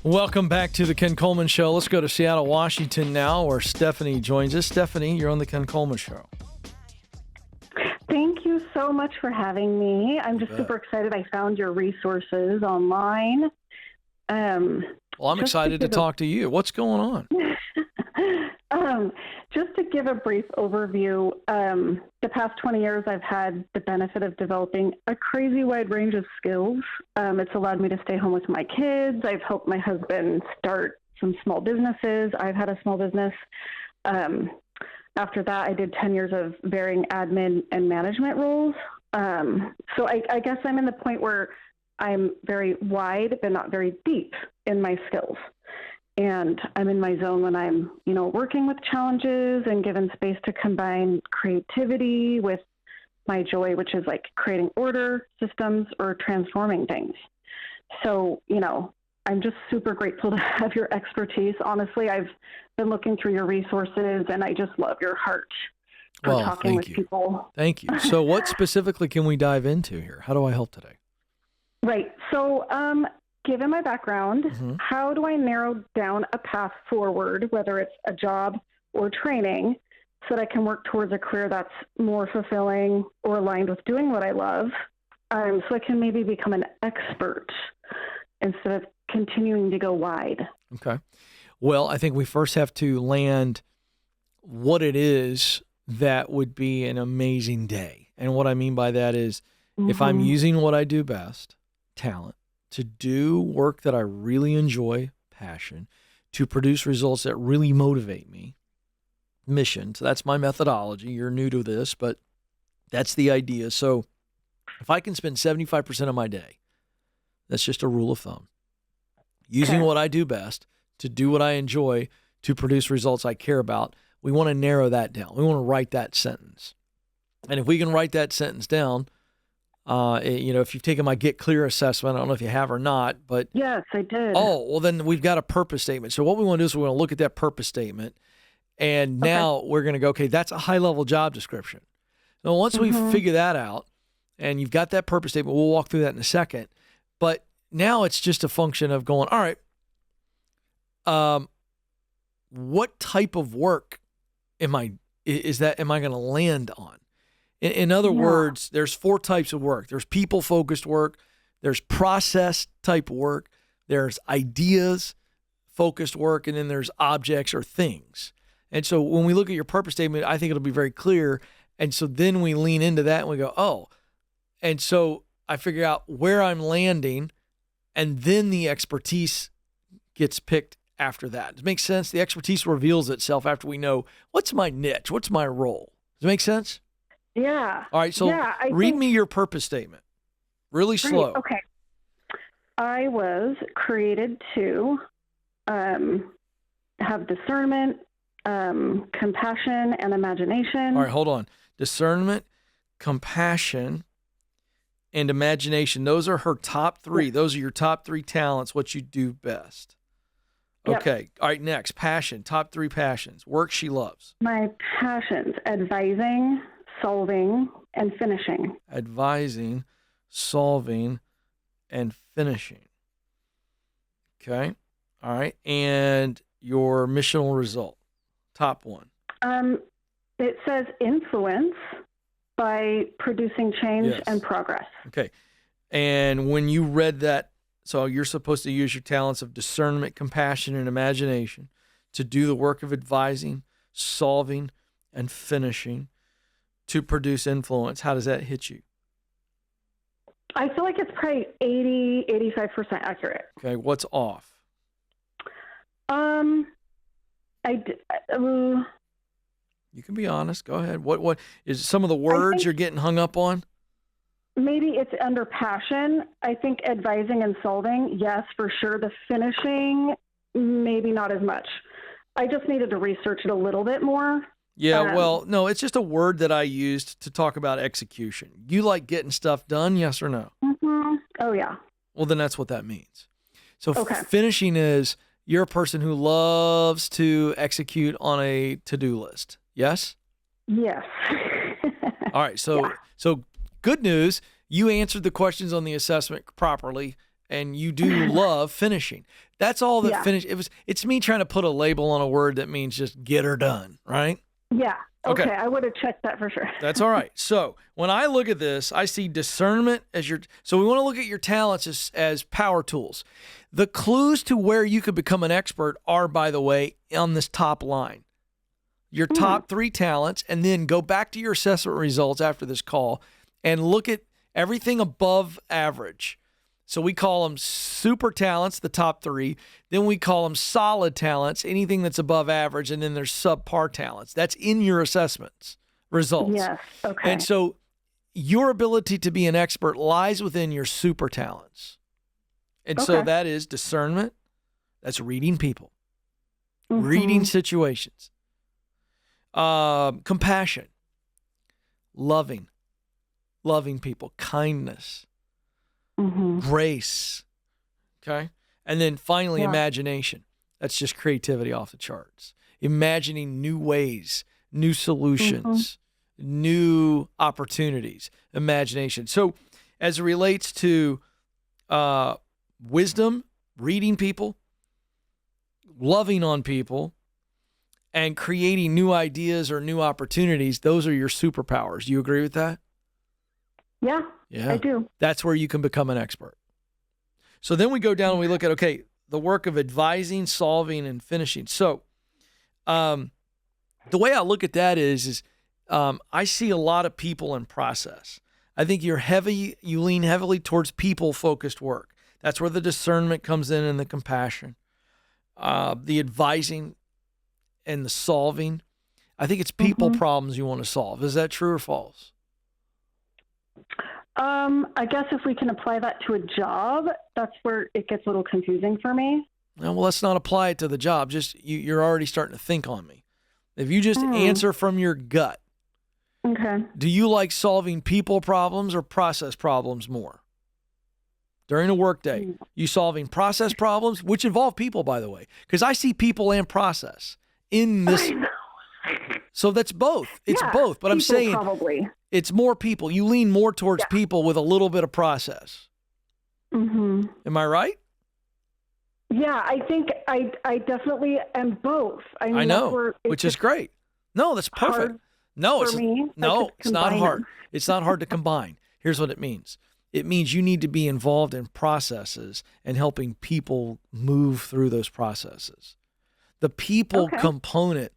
Welcome back to the Ken Coleman Show. Let's go to Seattle, Washington now, where Stephanie joins us. Stephanie, you're on the Ken Coleman Show. Thank you so much for having me. I'm just super excited. I found your resources online. Well, I'm excited to talk to you. What's going on? Just to give a brief overview, the past 20 years, I've had the benefit of developing a crazy wide range of skills. It's allowed me to stay home with my kids. I've helped my husband start some small businesses. I've had a small business. After that, I did 10 years of varying admin and management roles. So I guess I'm in the point where I'm very wide, but not very deep in my skills. And I'm in my zone when I'm, working with challenges and given space to combine creativity with my joy, which is like creating order, systems, or transforming things. So, I'm just super grateful to have your expertise. Honestly, I've been looking through your resources and I just love your heart for talking with people. Thank you. So what specifically can we dive into here? How do I help today? Right. So, given my background, how do I narrow down a path forward, whether it's a job or training, so that I can work towards a career that's more fulfilling or aligned with doing what I love, so I can maybe become an expert instead of continuing to go wide? Okay. Well, I think we first have to land what it is that would be an amazing day. And what I mean by that is if I'm using what I do best, talent, to do work that I really enjoy, passion, to produce results that really motivate me, mission. So that's my methodology. You're new to this, but that's the idea. So if I can spend 75% of my day, that's just a rule of thumb, using what I do best to do what I enjoy, to produce results I care about, we want to narrow that down. We want to write that sentence. And if we can write that sentence down, if you've taken my Get Clear assessment, I don't know if you have or not, but yes, I did. Oh, well, then we've got a purpose statement. So what we want to do is we're going to look at that purpose statement, and now we're going to go, okay, that's a high-level job description. Now, once we figure that out, and you've got that purpose statement, we'll walk through that in a second. But now it's just a function of going, all right, what type of work am I going to land on? In other words, there's 4 types of work. There's people-focused work. There's process-type work. There's ideas-focused work. And then there's objects or things. And so when we look at your purpose statement, I think it'll be very clear. And so then we lean into that and we go, oh. And so I figure out where I'm landing, and then the expertise gets picked after that. Does it make sense? The expertise reveals itself after we know, what's my niche? What's my role? Does it make sense? Yeah. All right. So read me your purpose statement really slow. Great. Okay. I was created to have discernment, compassion, and imagination. All right. Hold on. Discernment, compassion, and imagination. Those are her top 3. Those are your top 3 talents, what you do best. Okay. Yep. All right. Next, passion. Top 3 passions. Work she loves. My passions: advising, solving, and finishing. Advising, solving, and finishing. Okay. All right. And your missional result, top 1. It says influence by producing change and progress. Okay. And when you read that, so you're supposed to use your talents of discernment, compassion, and imagination to do the work of advising, solving, and finishing, to produce influence. How does that hit you? I feel like it's probably 85% accurate. Okay, what's off? You can be honest. Go ahead. What is some of the words you're getting hung up on? Maybe it's under passion. I think advising and solving, yes, for sure. The finishing, maybe not as much. I just needed to research it a little bit more. Yeah, well, no, it's just a word that I used to talk about execution. You like getting stuff done, yes or no? Mm-hmm. Oh, yeah. Well, then that's what that means. So finishing is you're a person who loves to execute on a to-do list, yes? Yes. All right, so good news, you answered the questions on the assessment properly, and you do love finishing. That's all that finish. It's me trying to put a label on a word that means just get her done, right? Yeah. Okay. I would have checked that for sure. That's all right. So when I look at this, I see discernment as so we want to look at your talents as power tools. The clues to where you could become an expert are, by the way, on this top line. Your top 3 talents, and then go back to your assessment results after this call and look at everything above average. So we call them super talents, the top 3. Then we call them solid talents, anything that's above average. And then there's subpar talents. That's in your assessments results. Yes. Okay. And so your ability to be an expert lies within your super talents. And so that is discernment. That's reading people, reading situations, compassion, loving people, kindness, grace, okay? And then finally, imagination. That's just creativity off the charts. Imagining new ways, new solutions, new opportunities, imagination. So as it relates to wisdom, reading people, loving on people, and creating new ideas or new opportunities, those are your superpowers. You agree with that? Yeah, I do. That's where you can become an expert. So then we go down and we look at, the work of advising, solving, and finishing. So the way I look at that is I see a lot of people and process. I think you lean heavily towards people-focused work. That's where the discernment comes in and the compassion, the advising and the solving. I think it's people problems you want to solve. Is that true or false? I guess if we can apply that to a job, that's where it gets a little confusing for me. Well, let's not apply it to the job. Just you're already starting to think on me. If you just answer from your gut, do you like solving people problems or process problems more? During a workday, you solving process problems, which involve people, by the way, because I see people and process in this. So that's both. It's both, but I'm saying probably it's more people. You lean more towards people with a little bit of process. Am I right? Yeah, I think I definitely am both. I mean, I know, which is great. No, that's perfect. No, it's not hard. It's not hard to combine. Here's what it means. It means you need to be involved in processes and helping people move through those processes. The people component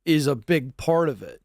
is a big part of it,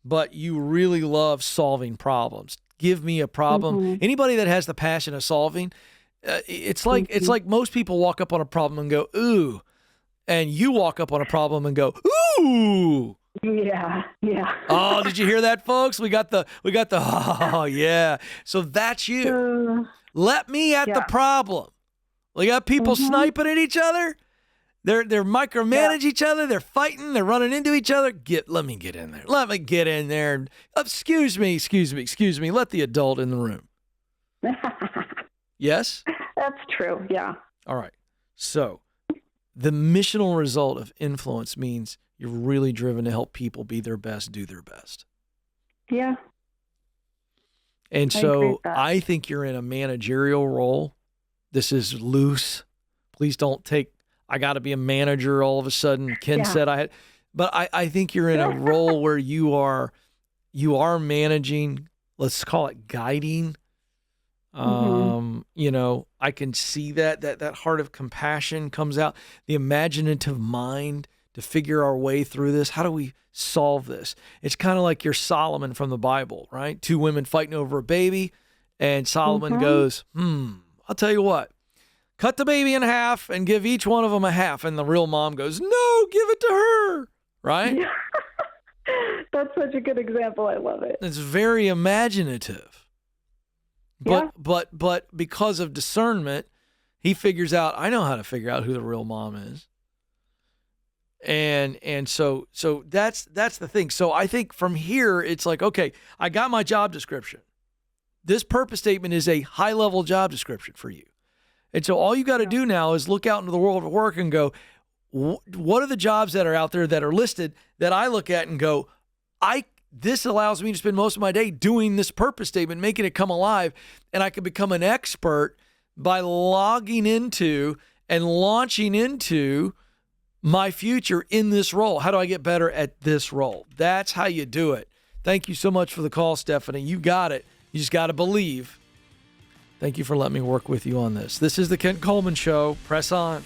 but you really love solving problems. Give me a problem. Anybody that has the passion of solving, it's like most people walk up on a problem and go, ooh, and you walk up on a problem and go, ooh. Yeah. Oh, did you hear that, folks? We got the oh yeah. So that's you. Let me at the problem. We got people sniping at each other. They're micromanage each other. They're fighting. They're running into each other. Let me get in there. Let me get in there. Excuse me. Let the adult in the room. Yes? That's true. Yeah. All right. So the missional result of influence means you're really driven to help people be their best, do their best. Yeah. And so I think you're in a managerial role. This is loose. Please don't take, I got to be a manager all of a sudden. Ken said I had, but I think you're in a role where you are managing, let's call it guiding. I can see that heart of compassion comes out, the imaginative mind to figure our way through this. How do we solve this? It's kind of like your Solomon from the Bible, right? 2 women fighting over a baby, and Solomon goes, I'll tell you what, cut the baby in half and give each one of them a half. And the real mom goes, no, give it to her, right? That's such a good example. I love it. It's very imaginative. But because of discernment, he figures out, I know how to figure out who the real mom is. And so that's the thing. So I think from here, it's like, okay, I got my job description. This purpose statement is a high-level job description for you. And so all you got to do now is look out into the world of work and go, what are the jobs that are out there that are listed that I look at and go, this allows me to spend most of my day doing this purpose statement, making it come alive, and I can become an expert by logging into and launching into my future in this role. How do I get better at this role? That's how you do it. Thank you so much for the call, Stephanie. You got it. You just got to believe. Thank you for letting me work with you on this. This is the Ken Coleman Show. Press on.